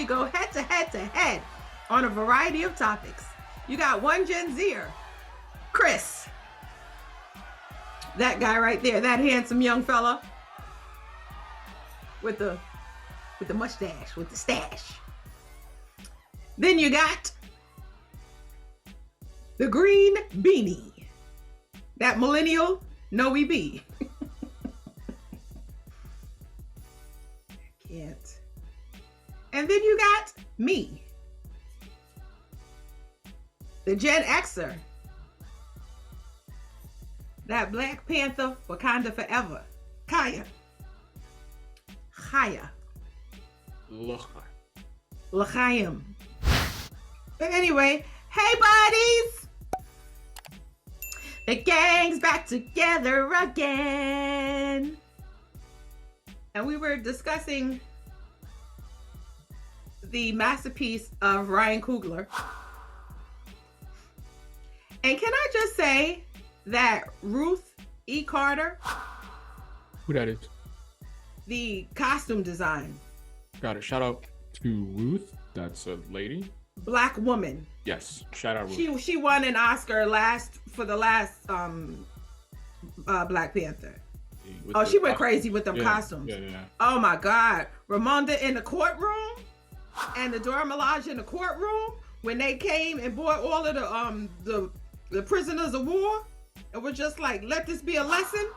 go head to head on a variety of topics. You got one Gen Zer, Chris. That guy right there, that handsome young fella with the mustache, with the stash. Then you got the green beanie. That millennial, no we be. Can't. And then you got me. The Gen Xer. That Black Panther, Wakanda Forever. Kaya. L'chaim. But anyway, hey buddies! The gang's back together again. And we were discussing the masterpiece of Ryan Coogler. And can I just say that Ruth E. Carter, who that is? The costume design. Got it. Shout out to Ruth. That's a lady. Black woman. Yes. Shout out Ruth. She won an Oscar for the last Black Panther. She went crazy with them costumes. Yeah. Oh my God. Ramonda in the courtroom and the Dora Milaje in the courtroom when they came and brought all of the prisoners of war. It was just like, let this be a lesson.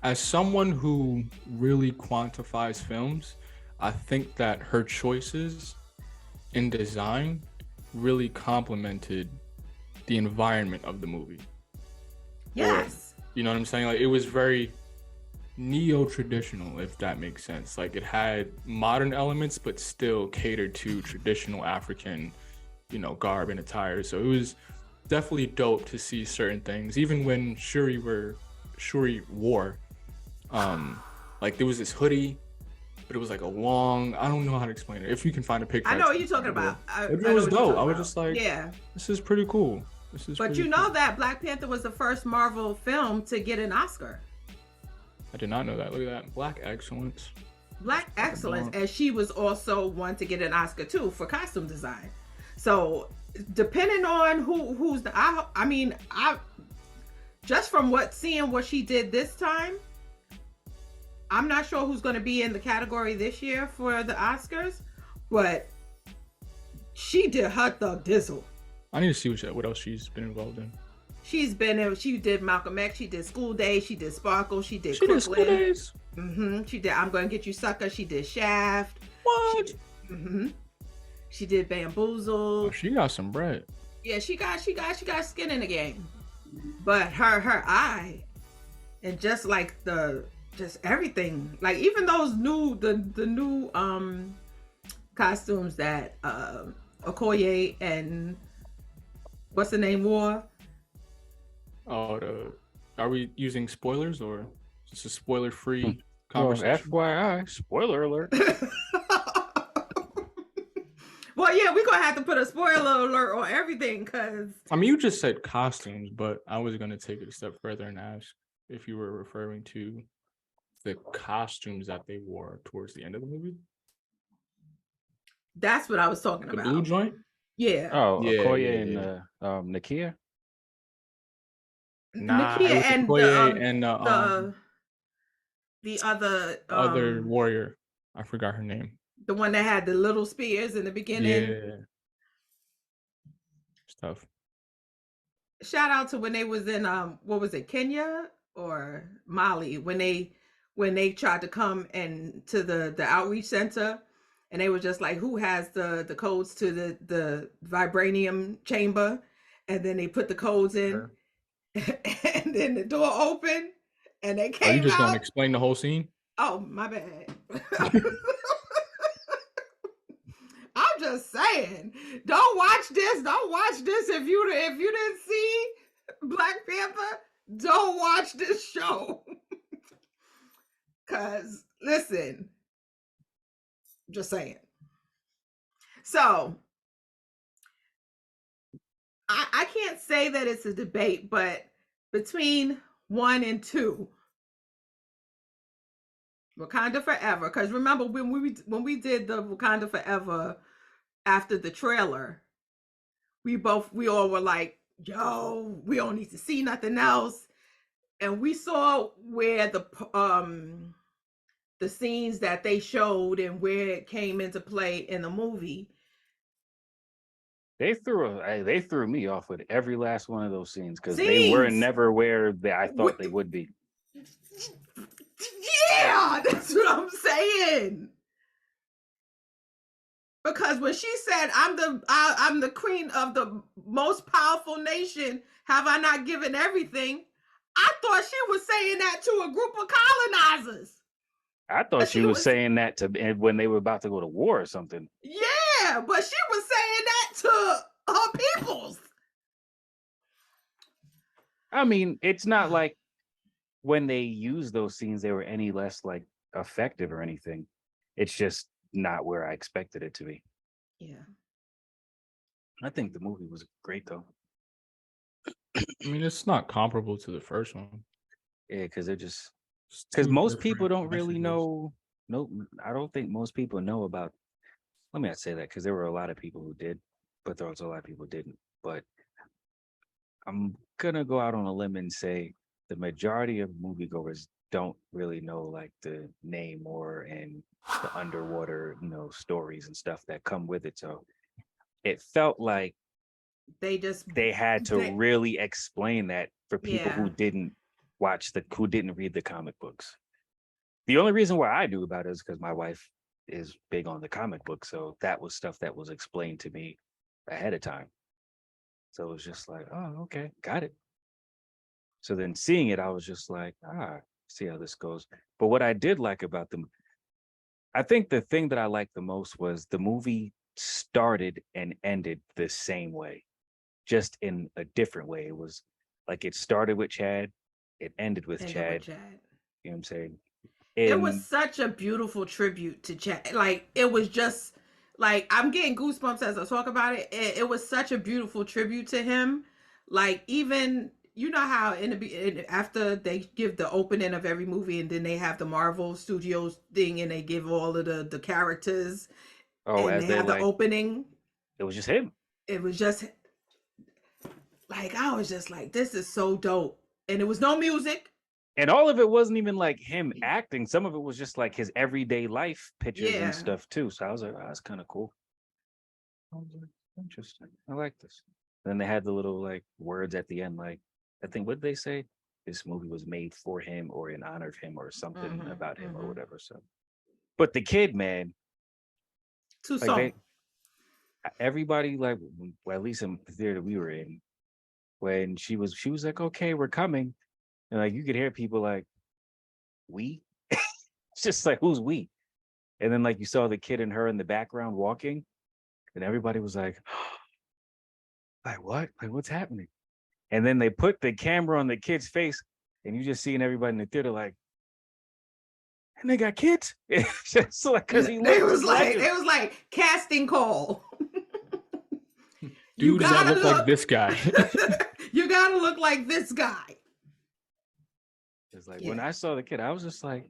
As someone who really quantifies films, I think that her choices in design really complemented the environment of the movie. Yes. Or, you know what I'm saying? Like, it was very neo-traditional, if that makes sense. Like, it had modern elements, but still catered to traditional African, garb and attire. So it was definitely dope to see certain things. Even when Shuri wore, like there was this hoodie, but it was like a long, I don't know how to explain it. If you can find a picture. I know what you're talking about. It was dope. I was just like, yeah, this is pretty cool. But you know that Black Panther was the first Marvel film to get an Oscar. I did not know that. Look at that. Black excellence. Black excellence. And she was also one to get an Oscar too for costume design. So depending on who's the, I just from seeing what she did this time, I'm not sure who's going to be in the category this year for the Oscars, but she did her thug dizzle. I need to see what else she's been involved in. She did Malcolm X, she did School Days, she did Sparkle, she did Crooklyn. School Days. She did I'm Gonna Get You Sucker, she did Shaft. What? She did Bamboozle. Oh, she got some bread. Yeah, she got skin in the game. But her eye, and just like just everything, like even those new costumes that Okoye and what's the name wore. Oh, are we using spoilers or just a spoiler-free conversation? FYI, spoiler alert. Well, yeah, we're gonna have to put a spoiler alert on everything because you just said costumes, but I was gonna take it a step further and ask if you were referring to the costumes that they wore towards the end of the movie. That's what I was talking the about. Blue joint? Yeah. Oh, yeah, Okoye and Nakia? Nah, Nakia it was and Okoye and the other other warrior. I forgot her name. The one that had the little spears in the beginning. Yeah. Stuff. Shout out to when they was in what was it, Kenya or Mali, when they tried to come and to the outreach center, and they were just like, who has the codes to the vibranium chamber, and then they put the codes in. Sure. And then the door opened and they came out. Are you just gonna explain the whole scene? Oh, my bad. I'm just saying, don't watch this if you didn't see Black Panther. Don't watch this show. Cause listen, just saying. So I can't say that it's a debate, but between 1 and 2, Wakanda Forever. Because remember when we did the Wakanda Forever after the trailer, we all were like, yo, we don't need to see nothing else. And we saw where the scenes that they showed and where it came into play in the movie. They threw me off with every last one of those scenes because they were never where I thought they would be. Yeah, that's what I'm saying. Because when she said, I'm the queen of the most powerful nation, have I not given everything? I thought she was saying that to a group of colonizers. I thought she was saying that to when they were about to go to war or something. Yeah, but she was saying that to her peoples. I mean, it's not like when they used those scenes, they were any less like effective or anything. It's just not where I expected it to be. Yeah. I think the movie was great though. I mean, it's not comparable to the first one. Yeah, because most people don't really know. No, I don't think most people know about. Let me not say that because there were a lot of people who did, but there was a lot of people who didn't. But I'm gonna go out on a limb and say the majority of moviegoers don't really know like the Namor and the underwater, stories and stuff that come with it. So it felt like they had to really explain that for people who didn't who didn't read the comic books. The only reason why I knew about it is because my wife is big on the comic book, so that was stuff that was explained to me ahead of time. So it was just like, oh, okay, got it. So then seeing it, I was just like, see how this goes. But what I did like about them, I think the thing that I liked the most was the movie started and ended the same way, just in a different way. It was like it started with Chad, it ended with Chad. You know what I'm saying? It was such a beautiful tribute to Chad. Like, it was just like, I'm getting goosebumps as I talk about it. It was such a beautiful tribute to him. Like, even, you know how after they give the opening of every movie and then they have the Marvel Studios thing and they give all of the characters and they have the opening. It was just him. It was just like, I was just like, this is so dope. And it was no music. And all of it wasn't even like him acting. Some of it was just like his everyday life pictures and stuff too. So I was like, that's kind of cool. I was like, interesting. I like this. Then they had the little like words at the end, like, I think, what did they say? This movie was made for him or in honor of him or something about him or whatever. So, but the kid, man, everybody, like, well, at least in the theater we were in, when she was like, okay, we're coming. And like you could hear people like, we? It's just like, who's we? And then like you saw the kid and her in the background walking, and everybody was like, like what? Like what's happening? And then they put the camera on the kid's face, and you just seeing everybody in the theater like, and they got kids. It's just like because it was like casting call. Dude, does that look like this guy? You gotta look like this guy. It's like when I saw the kid, I was just like,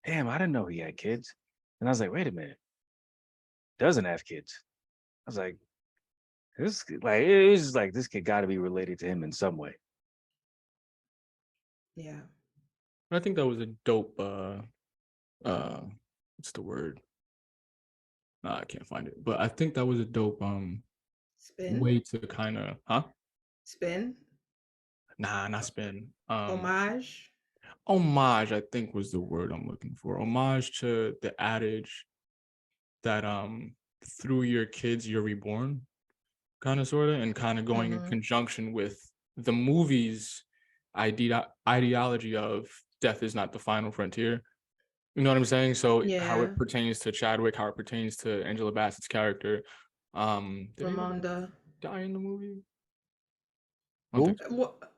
damn, I didn't know he had kids. And I was like, wait a minute, doesn't have kids. I was like, this like it was just like this kid got to be related to him in some way. Yeah, I think that was a dope. What's the word? I can't find it, but I think that was a dope spin way to kind of spin. Nah, not spin. Homage. Homage, I think, was the word I'm looking for. Homage to the adage that through your kids you're reborn, kind of sort of, and kind of going in conjunction with the movie's ideology of death is not the final frontier. You know what I'm saying? So how it pertains to Chadwick, how it pertains to Angela Bassett's character. Did Ramonda die in the movie?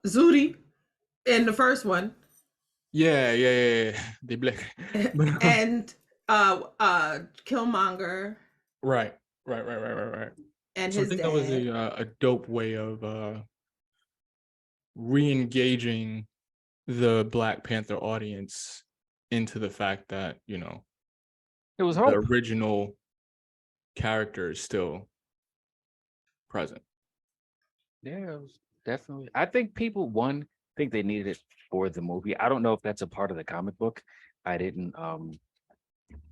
Zudi in the first one. Yeah. They black. And Killmonger. Right. And so his I think dad. that was a dope way of re-engaging the Black Panther audience into the fact that, It was the hope. original character is still present. Yeah, it was definitely. I think people think they needed it for the movie. I don't know if that's a part of the comic book. I didn't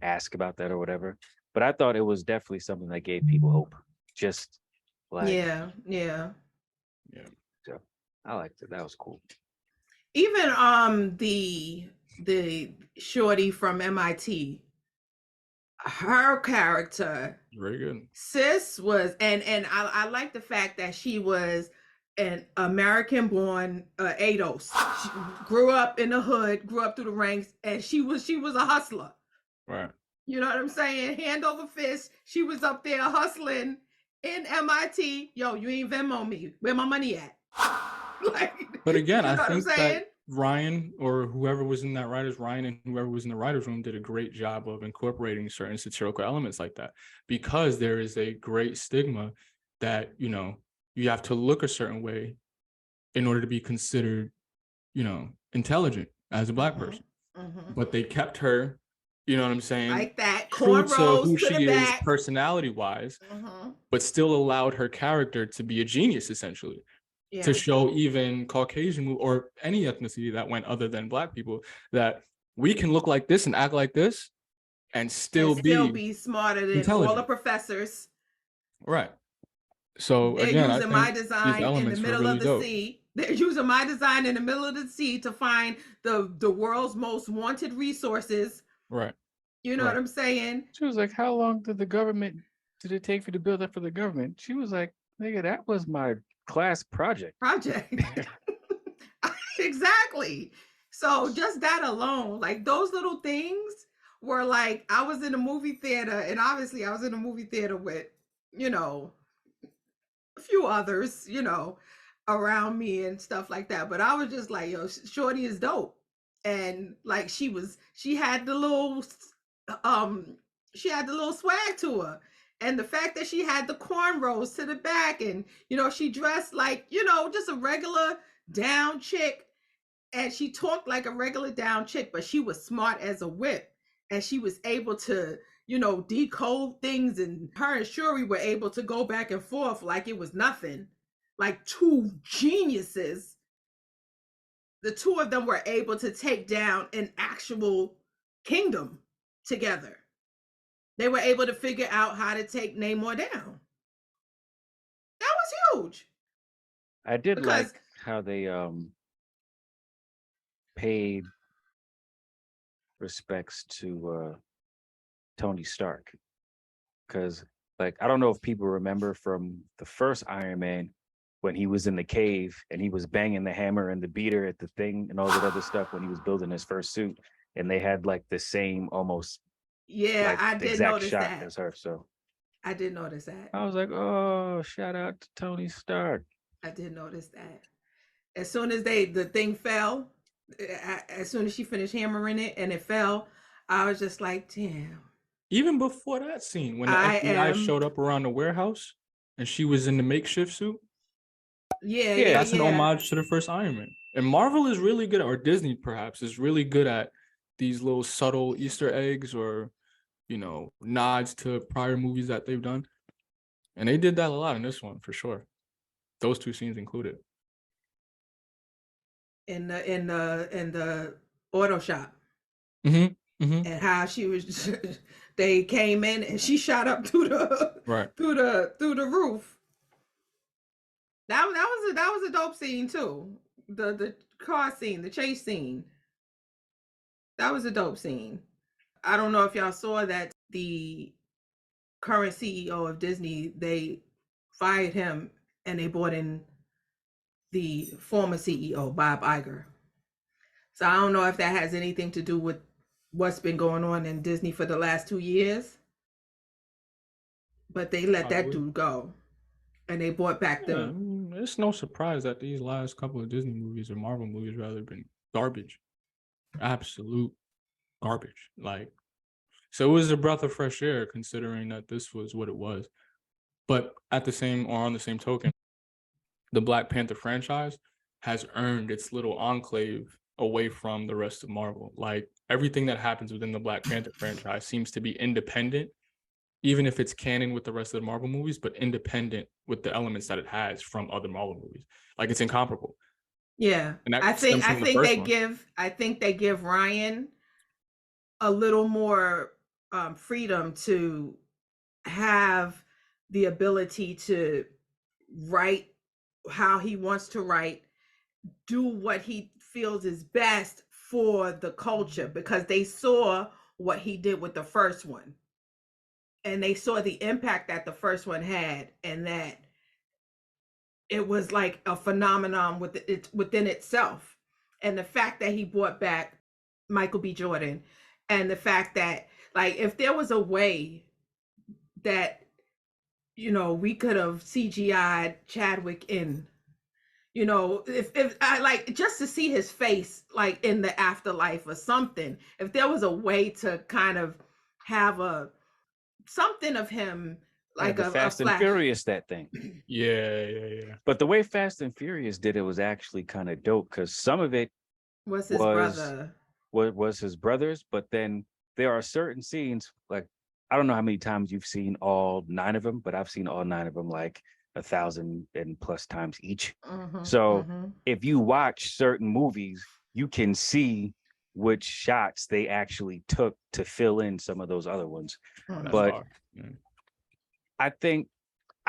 ask about that or whatever, but I thought it was definitely something that gave people hope. Just like Yeah. so I liked it. That was cool. Even the shorty from MIT, her character, Very good. sis was, and I like the fact that she was an American born ADOS. She grew up in the hood, grew up through the ranks, and she was a hustler. Right. You know what I'm saying? Hand over fist. She was up there hustling in MIT. Yo, you ain't Venmo me. Where my money at? But again, you know I think that Ryan or whoever was in that Ryan and whoever was in the writer's room did a great job of incorporating certain satirical elements like that, because there is a great stigma that, you have to look a certain way in order to be considered, intelligent as a Black person. But they kept her, you know what I'm saying? Like that, true to who to she is personality wise, but still allowed her character to be a genius, essentially. Yeah. To show even Caucasian or any ethnicity that went other than Black people that we can look like this and act like this and still be smarter than all the professors. Right. So they're again, using my design in the middle of the sea. They're using my design in the middle of the sea to find the world's most wanted resources. Right. You know what I'm saying? She was like, how long did it take for you to build that for the government? She was like, nigga, that was my class project. Exactly. So just that alone, like those little things were like, I was in a movie theater, and obviously I was in a movie theater with, a few others, around me and stuff like that. But I was just like, yo, Shorty is dope. And like she had the little swag to her. And the fact that she had the cornrows to the back, and she dressed like, just a regular down chick, and she talked like a regular down chick, but she was smart as a whip, and she was able to decode things, and her and Shuri were able to go back and forth like it was nothing, like two geniuses. The two of them were able to take down an actual kingdom together. They were able to figure out how to take Namor down. That was huge. I did like how they paid respects to Tony Stark, because like I don't know if people remember from the first Iron Man when he was in the cave and he was banging the hammer and the beater at the thing and all that other stuff when he was building his first suit, and they had like the same almost I did notice shot that as her. So I did notice that. I was like, oh, shout out to Tony Stark. I did notice that. As soon as the thing fell, as soon as she finished hammering it and it fell, I was just like, damn. Even before that scene, when the FBI showed up around the warehouse and she was in the makeshift suit. That's an homage to the first Iron Man. And Marvel is really good, or Disney perhaps is really good at these little subtle Easter eggs or, nods to prior movies that they've done. And they did that a lot in this one for sure. Those two scenes included. In the auto shop. And how she was they came in and she shot up through the roof. That was a dope scene too. The car scene, the chase scene. That was a dope scene. I don't know if y'all saw that the current CEO of Disney, they fired him and they brought in the former CEO, Bob Iger. So I don't know if that has anything to do with what's been going on in Disney for the last 2 years, but they let that dude go, and they brought back them. It's no surprise that these last couple of Disney movies or Marvel movies rather been garbage, absolute garbage. Like, so it was a breath of fresh air considering that this was what it was. But on the same token, the Black Panther franchise has earned its little enclave away from the rest of Marvel. Like, everything that happens within the Black Panther franchise seems to be independent, even if it's canon with the rest of the Marvel movies, but independent with the elements that it has from other Marvel movies. Like, it's incomparable. Yeah. And that I think stems I from the think first they one. give I think they give Ryan a little more freedom to have the ability to write how he wants to write, do what he feels is best for the culture, because they saw what he did with the first one, and they saw the impact that the first one had, and that it was like a phenomenon within itself. And the fact that he brought back Michael B. Jordan, and the fact that, like, if there was a way that, we could have CGI'd Chadwick in, if I, like, just to see his face, like, in the afterlife or something, if there was a way to kind of have something of him, like the a Fast and flash. Furious, that thing. Yeah. But the way Fast and Furious did it was actually kind of dope, because some of it Was his brother. was his brother's, but then there are certain scenes, like, I don't know how many times you've seen all 9 of them, but I've seen all 9 of them like 1,000 and plus times each. So if you watch certain movies, you can see which shots they actually took to fill in some of those other ones. But I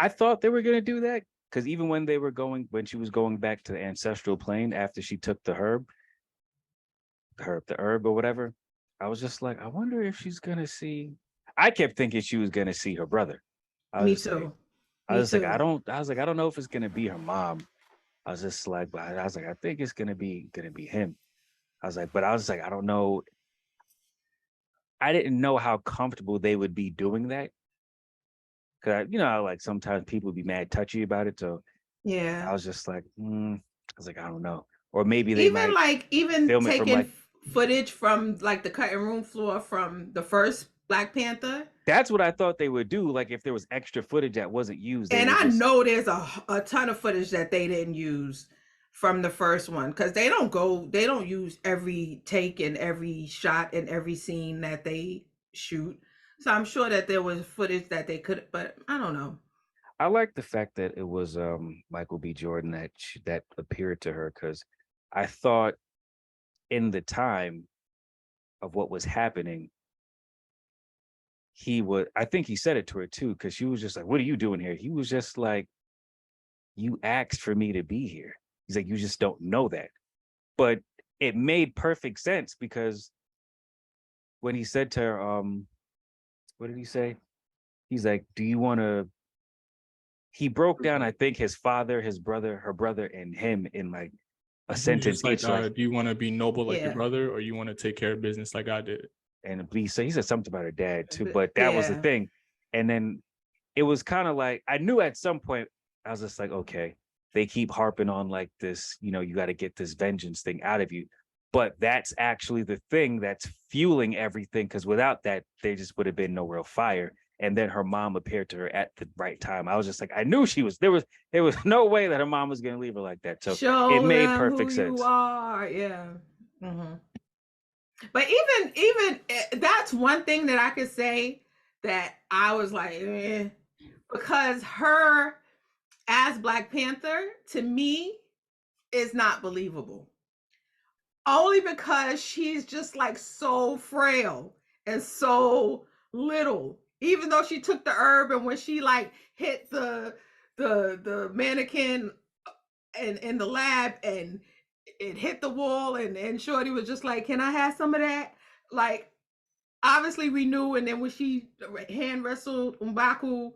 thought they were going to do that, because even when she was going back to the ancestral plane after she took the herb or whatever, I was just like, I wonder if she's going to see. I kept thinking she was going to see her brother. Me too. I was like, I don't know if it's going to be her mom. I was just like, but I was like, I think it's going to be him. I was like, I don't know. I didn't know how comfortable they would be doing that. Cause like sometimes people would be mad touchy about it. So Yeah. I was just like, I was like, I don't know. Or maybe they might even film it from taking footage from like the cutting room floor from the first Black Panther. That's what I thought they would do. Like, if there was extra footage that wasn't used, And I know there's a ton of footage that they didn't use from the first one, because they don't use every take and every shot and every scene that they shoot. So I'm sure that there was footage that they could, but I don't know. I like the fact that it was Michael B. Jordan that appeared to her, because I thought in the time of what was happening, I think he said it to her too, because she was just like, what are you doing here? He was just like, you asked for me to be here. He's like, you just don't know that. But it made perfect sense, because when he said to her, what did he say? He's like, do you want to, he broke down, I think, his father, his brother, her brother, and him in like a sentence. Like, do you want to be noble like your brother, or you want to take care of business like I did? And he said something about her dad too, but that was the thing. And then it was kind of like, I knew at some point, I was just like, okay, they keep harping on like this, you got to get this vengeance thing out of you. But that's actually the thing that's fueling everything, because without that, there just would have been no real fire. And then her mom appeared to her at the right time. I was just like, I knew there was no way that her mom was going to leave her like that. So it made perfect sense. You are. Yeah. But even that's one thing that I could say that I was like, because her as Black Panther, to me, is not believable. Only because she's just like so frail and so little. Even though she took the herb, and when she like hit the mannequin in the lab, and it hit the wall, and Shorty was just like, can I have some of that? Like, obviously we knew. And then when she hand wrestled M'Baku,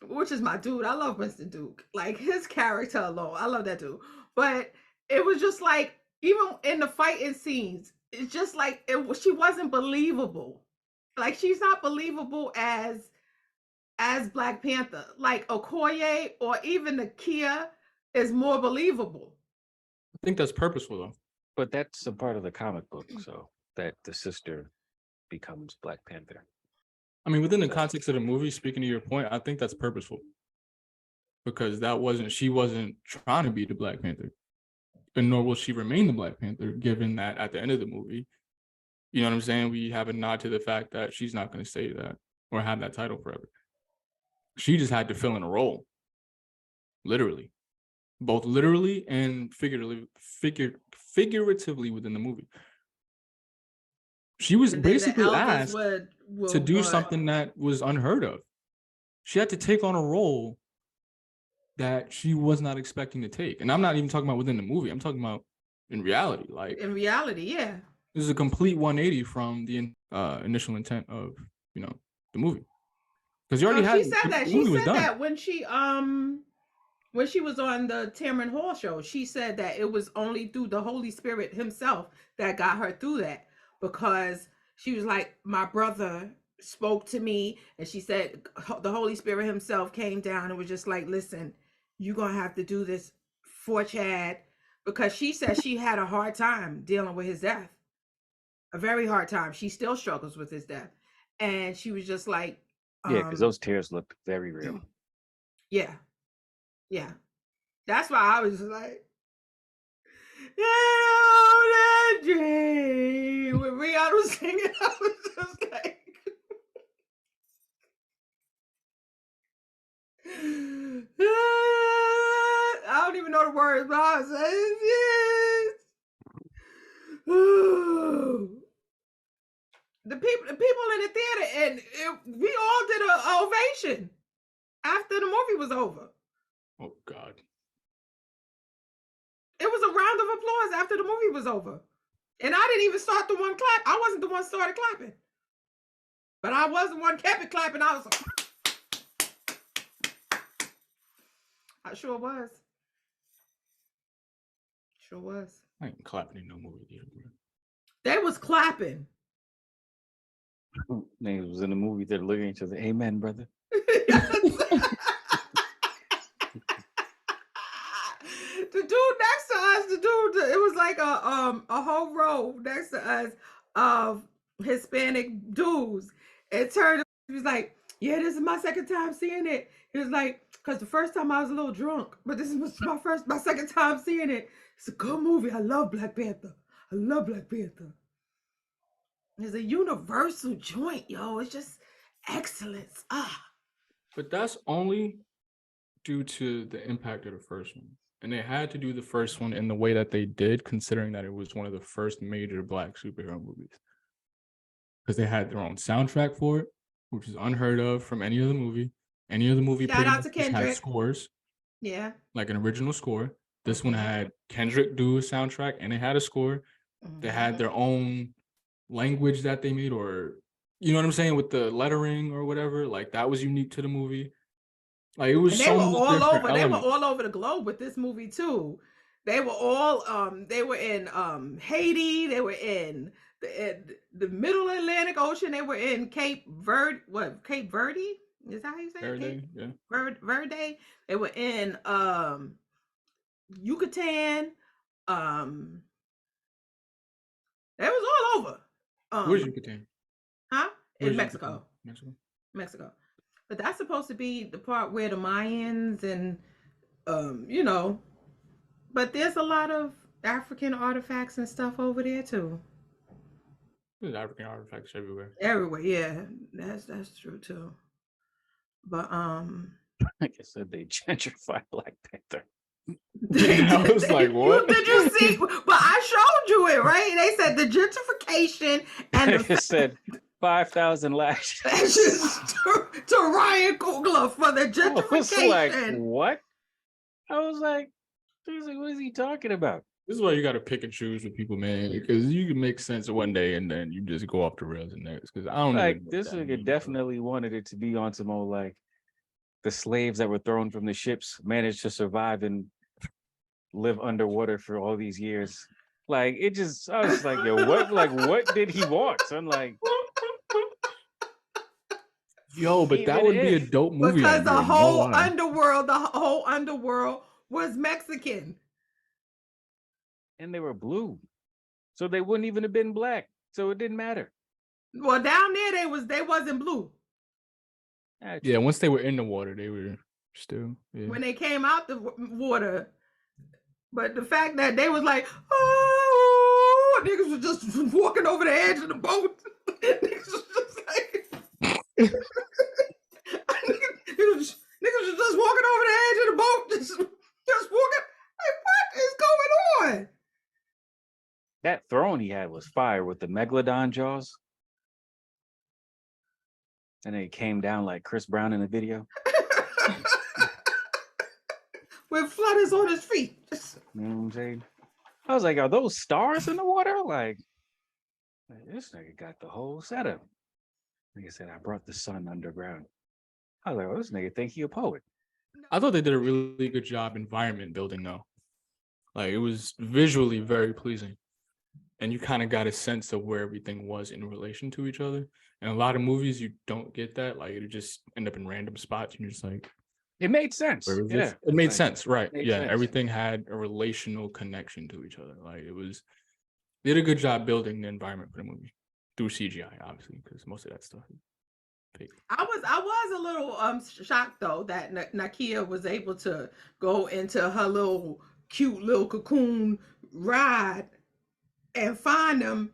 which is my dude, I love Winston Duke, like his character alone, I love that dude. But it was just like, even in the fighting scenes, it's just like she wasn't believable. Like, she's not believable as Black Panther. Like Okoye or even Nakia is more believable. I think that's purposeful though. But that's a part of the comic book, so that the sister becomes Black Panther. I mean, within the context of the movie, speaking to your point, I think that's purposeful, because she wasn't trying to be the Black Panther, and nor will she remain the Black Panther, given that at the end of the movie, You know what I'm saying? We have a nod to the fact that she's not going to say that or have that title forever. She just had to fill in a role, literally, both literally and figuratively within the movie. She was basically asked to do something that was unheard of. She had to take on a role that she was not expecting to take. And I'm not even talking about within the movie. I'm talking about in reality. Like in reality, yeah. This is a complete 180 from the initial intent of, the movie. Because you already had. She said that. She said that when she was on the Tamron Hall show. She said that it was only through the Holy Spirit himself that got her through that, because she was like, my brother spoke to me, and she said the Holy Spirit himself came down and was just like, listen, you're gonna have to do this for Chad, because she said she had a hard time dealing with his death, a very hard time. She still struggles with his death, and she was just like, yeah, because those tears looked very real. Yeah, that's why I was like, that dream. When Rihanna was singing, I was just like, I don't even know the words, but I was saying, yes. The people in the theater, and we all did an ovation after the movie was over. Oh God. It was a round of applause after the movie was over. And I didn't even start the one clap. I wasn't the one started clapping. But I was the one kept it clapping. I was like, I sure was. Sure was. I ain't clapping in no movie theater, bro. They was clapping. They was in the movie theater looking at each other. Amen, brother. The dude next to us, it was like a whole row next to us of Hispanic dudes. It turned, he was like, yeah, this is my second time seeing it. He was like, because the first time I was a little drunk, but this was my second time seeing it. It's a good movie. I love Black Panther. It's a universal joint, yo. It's just excellence. But that's only due to the impact of the first one. And they had to do the first one in the way that they did, considering that it was one of the first major Black superhero movies. Because they had their own soundtrack for it, which is unheard of from any other movie. Any other movie Shout out to Kendrick. had scores. Yeah. Like an original score. This one had Kendrick do a soundtrack, and it had a score. They had their own language that they made, or you know what I'm saying, with the lettering or whatever. Like that was unique to the movie. Like it was. And they were all over. They were all over the globe with this movie too. They were all. They were in Haiti. They were in the Middle Atlantic Ocean. They were in Cape Verde. What, Cape Verde? Is that how you say it? Verde, yeah. Verde. They were in Yucatan. They was all over. Where's Yucatan? Huh? In Mexico. Mexico. But that's supposed to be the part where the Mayans and but there's a lot of African artifacts and stuff over there too. There's African artifacts everywhere. Everywhere, yeah. That's true too. But like I said, they gentrified Black Panther. I was like, what? Did you see? But I showed you it, right? They said the gentrification and they said 5,000 lashes to Ryan Coogler for the gentrification. I was like, what? I was like, what is he talking about? This is why you got to pick and choose with people, man, because you can make sense one day and then you just go off the rails the next. Because I don't like this nigga definitely wanted it to be on some old like the slaves that were thrown from the ships managed to survive and live underwater for all these years. Like it just, I was like, yo, what did he want? So I'm like, yo, but that would be a dope movie. Because the whole underworld was Mexican. And they were blue. So they wouldn't even have been black. So it didn't matter. Well, down there they wasn't blue. Yeah, once they were in the water, they were still. Yeah. When they came out the water. But the fact that they was like, oh, niggas was just walking over the edge of the boat. Niggas was just like, niggas was just walking over the edge of the boat, just walking. Like, what is going on? That throne he had was fire with the megalodon jaws. And then it came down like Chris Brown in the video. With flutters on his feet. You know what I'm saying? I was like, are those stars in the water? Like this nigga got the whole setup. Nigga said, I brought the sun underground. I was like, oh, this nigga think he a poet. I thought they did a really good job environment building though. Like it was visually very pleasing. And you kind of got a sense of where everything was in relation to each other. And a lot of movies, you don't get that. Like, it just end up in random spots. And you're just like, it made sense. Yeah, it made sense. Right. Yeah. Sense. Everything had a relational connection to each other. Like, they did a good job building the environment for the movie through CGI, obviously, because most of that stuff is fake. I was a little shocked, though, that Nakia was able to go into her little cute little cocoon ride and find them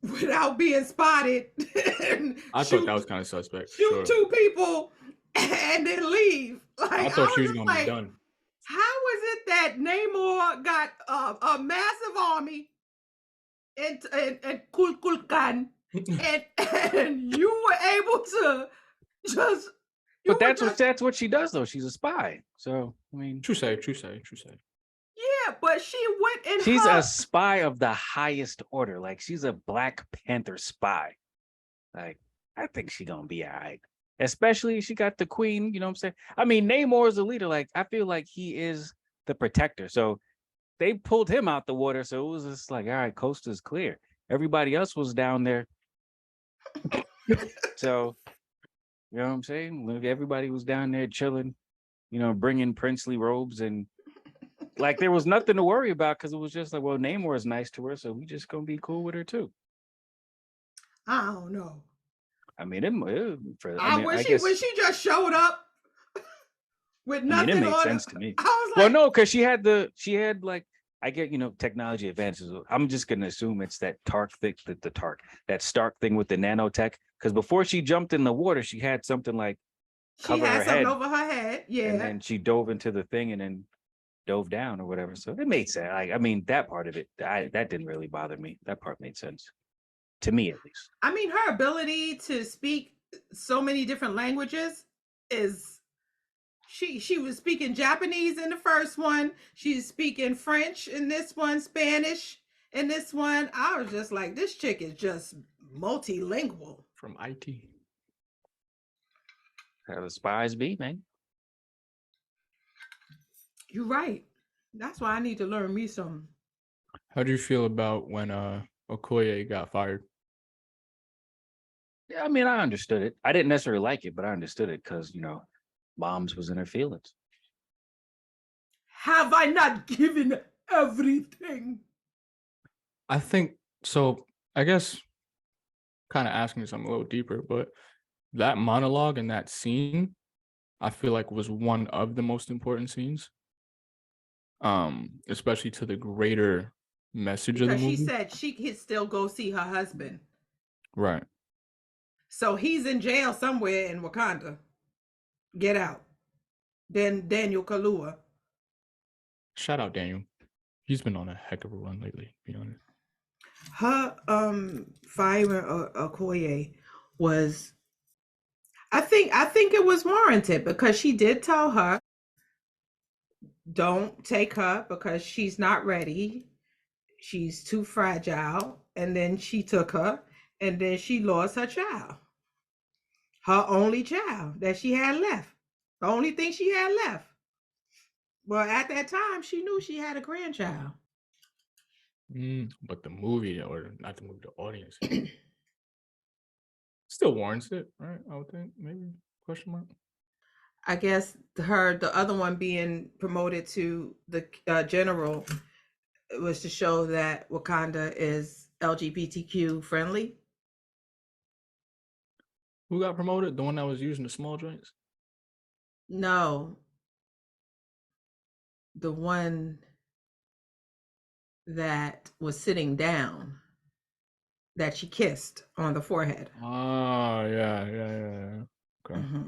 without being spotted. I thought that was kind of suspect. Shoot two people and then leave. Like, I thought she was going to be done. How is it that Namor got a massive army in Kulkulkan and you were able to just... But that's what she does, though. She's a spy. So, I mean... True say. Yeah, but she went in. She's a spy of the highest order. Like she's a Black Panther spy. Like I think she's gonna be all right. Especially she got the queen. You know what I'm saying? I mean, Namor is a leader. Like I feel like he is the protector. So they pulled him out the water. So it was just like, all right, coast is clear. Everybody else was down there. So you know what I'm saying? Everybody was down there chilling. You know, bringing princely robes and. Like there was nothing to worry about because it was just like, well, Namor is nice to her, so we just gonna be cool with her too. I don't know. I mean, when she just showed up with nothing. It makes sense to me. I was like, well, no, because she had like I get technology advances. I'm just gonna assume it's that that Stark thing with the nanotech. Because before she jumped in the water, she had something like cover her head over her head, yeah, and then she dove into the thing and then. Dove down or whatever, so it made sense. I mean, that part of it, that didn't really bother me. That part made sense to me, at least. I mean, her ability to speak so many different languages is she was speaking Japanese in the first one. She's speaking French in this one, Spanish in this one. I was just like, this chick is just multilingual. From IT. How the spies be, man. You're right. That's why I need to learn me some. How do you feel about when Okoye got fired? Yeah, I mean, I understood it. I didn't necessarily like it, but I understood it because, Moms was in her feelings. Have I not given everything? I think so. I guess kind of asking something a little deeper, but that monologue and that scene, I feel like was one of the most important scenes. Especially to the greater message of the movie. She said she could still go see her husband. Right. So he's in jail somewhere in Wakanda. Get out. Then Daniel Kaluuya. Shout out Daniel. He's been on a heck of a run lately, to be honest. Her firing Okoye was I think it was warranted because she did tell her don't take her because she's not ready. She's too fragile. And then she took her and then she lost her child. Her only child that she had left. The only thing she had left. Well, at that time, she knew she had a grandchild. But the movie, or not the movie, the audience still warrants it, right? I would think, maybe, question mark. I guess the other one being promoted to the general was to show that Wakanda is LGBTQ friendly. Who got promoted? The one that was using the small joints? No. The one that was sitting down that she kissed on the forehead. Oh, yeah. Okay. Mm-hmm.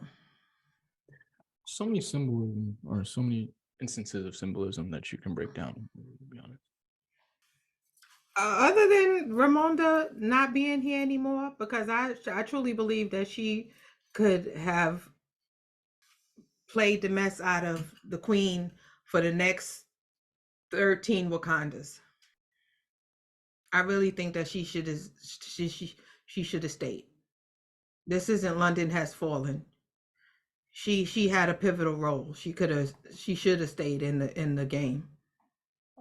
So many symbolism, or so many instances of symbolism that you can break down, to be honest. Other than Ramonda not being here anymore, because I truly believe that she could have played the mess out of the queen for the next 13 Wakandas. I really think that she should have stayed. This isn't London Has Fallen. She had a pivotal role. She should have stayed in the game.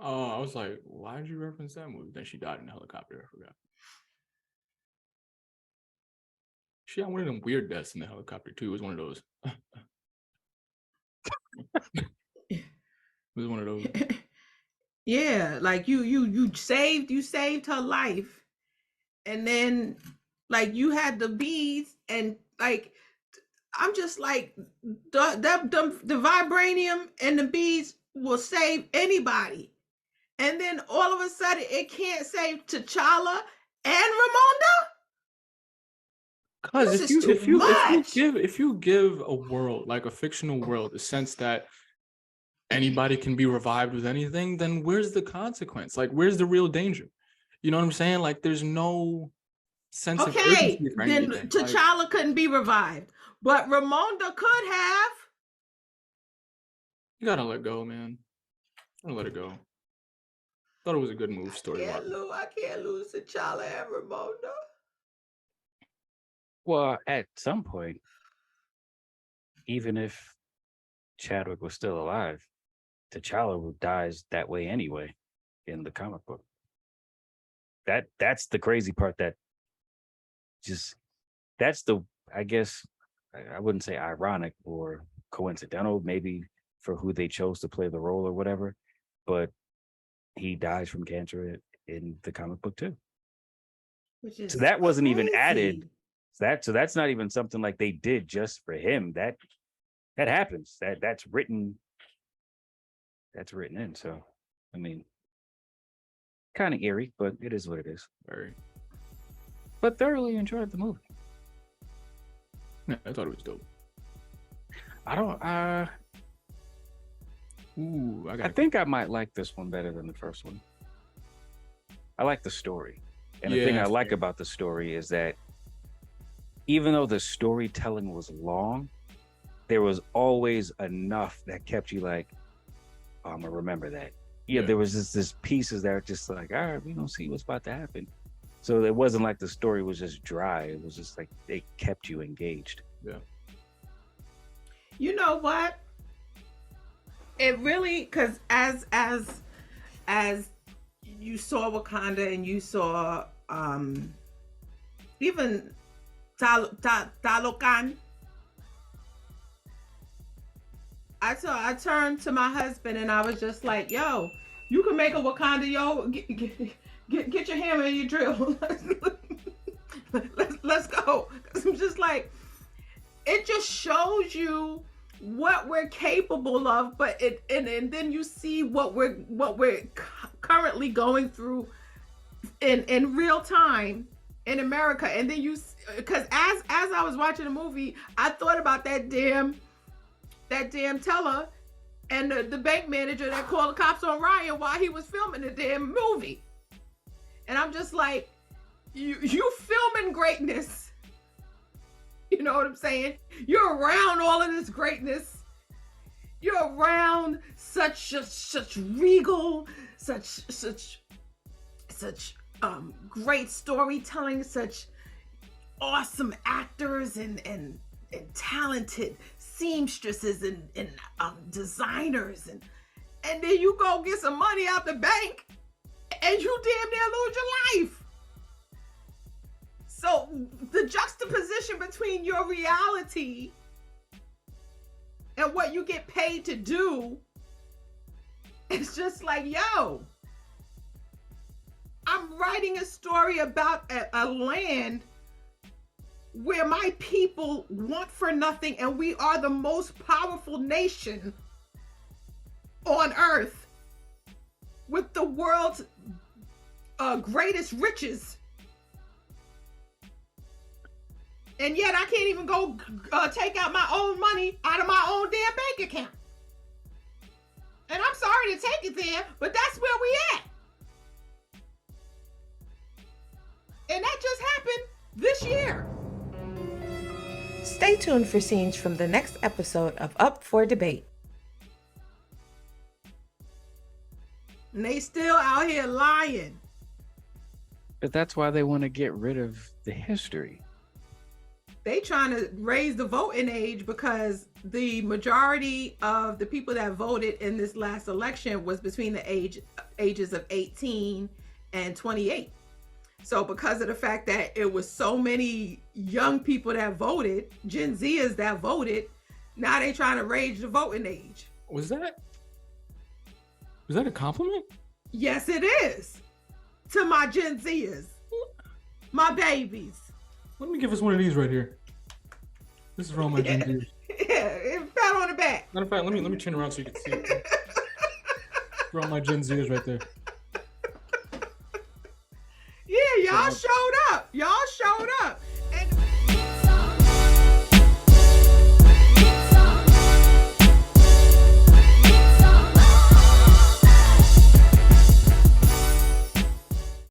Oh, I was like, why did you reference that movie? Then she died in a helicopter. I forgot. She had one of them weird deaths in the helicopter too. It was one of those. It was one of those. Yeah, like you saved her life, and then like you had the beads, and like I'm just like the vibranium and the beads will save anybody, and then all of a sudden it can't save T'Challa and Ramonda. Because if you give a world, like a fictional world, the sense that anybody can be revived with anything, then where's the consequence? Like, where's the real danger? You know what I'm saying? Like, there's no sense of urgency for then anything. T'Challa couldn't be revived, but Ramonda could have. You gotta let go, man. I'll let it go. Thought it was a good move story-wise. I can't lose T'Challa and Ramonda. Well, at some point, even if Chadwick was still alive, T'Challa dies that way anyway in the comic book. That's the crazy part. I guess I wouldn't say ironic or coincidental, maybe for who they chose to play the role or whatever, but he dies from cancer in the comic book too. So that wasn't even added. So that's not even something like they did just for him. That happens. That's written in. So I mean, kind of eerie, but it is what it is. Very. But thoroughly enjoyed the movie. Yeah, I thought it was dope. I think I might like this one better than the first one. I like the story. And the thing I like about the story is that even though the storytelling was long, there was always enough that kept you like, oh, I'm gonna remember that. Yeah, there was this pieces that are just like, all right, we don't see what's about to happen. So it wasn't like the story was just dry. It was just like they kept you engaged. Yeah. You know what? It really, because as you saw Wakanda and you saw even Talokan, I turned to my husband and I was just like, yo, you can make a Wakanda, yo, get your hammer and your drill. let's go. 'Cause I'm just like, it just shows you what we're capable of, but and then you see what we're currently going through in real time in America. And then because as I was watching the movie, I thought about that damn teller and the bank manager that called the cops on Ryan while he was filming the damn movie. And I'm just like, you filming greatness. You know what I'm saying? You're around all of this greatness. You're around such regal, such great storytelling, such awesome actors and talented seamstresses and designers, and then you go get some money out the bank and you damn near lose your life. So the juxtaposition between your reality and what you get paid to do, it's just like, yo, I'm writing a story about a land where my people want for nothing, and we are the most powerful nation on earth with the world's greatest riches. And yet I can't even go take out my own money out of my own damn bank account. And I'm sorry to take it there, but that's where we at. And that just happened this year. Stay tuned for scenes from the next episode of Up for Debate. And they still out here lying. But that's why they want to get rid of the history. They trying to raise the voting age because the majority of the people that voted in this last election was between the ages of 18 and 28. So because of the fact that it was so many young people that voted, Gen Zers that voted, now they trying to raise the voting age. Was that a compliment? Yes, it is. To my Gen Zers. My babies. Let me give us one of these right here. This is for all my Gen Zers. Yeah, pat on the back. Matter of fact, let me turn around so you can see it. For all my Gen Zers right there. Yeah, y'all showed up. Y'all showed up.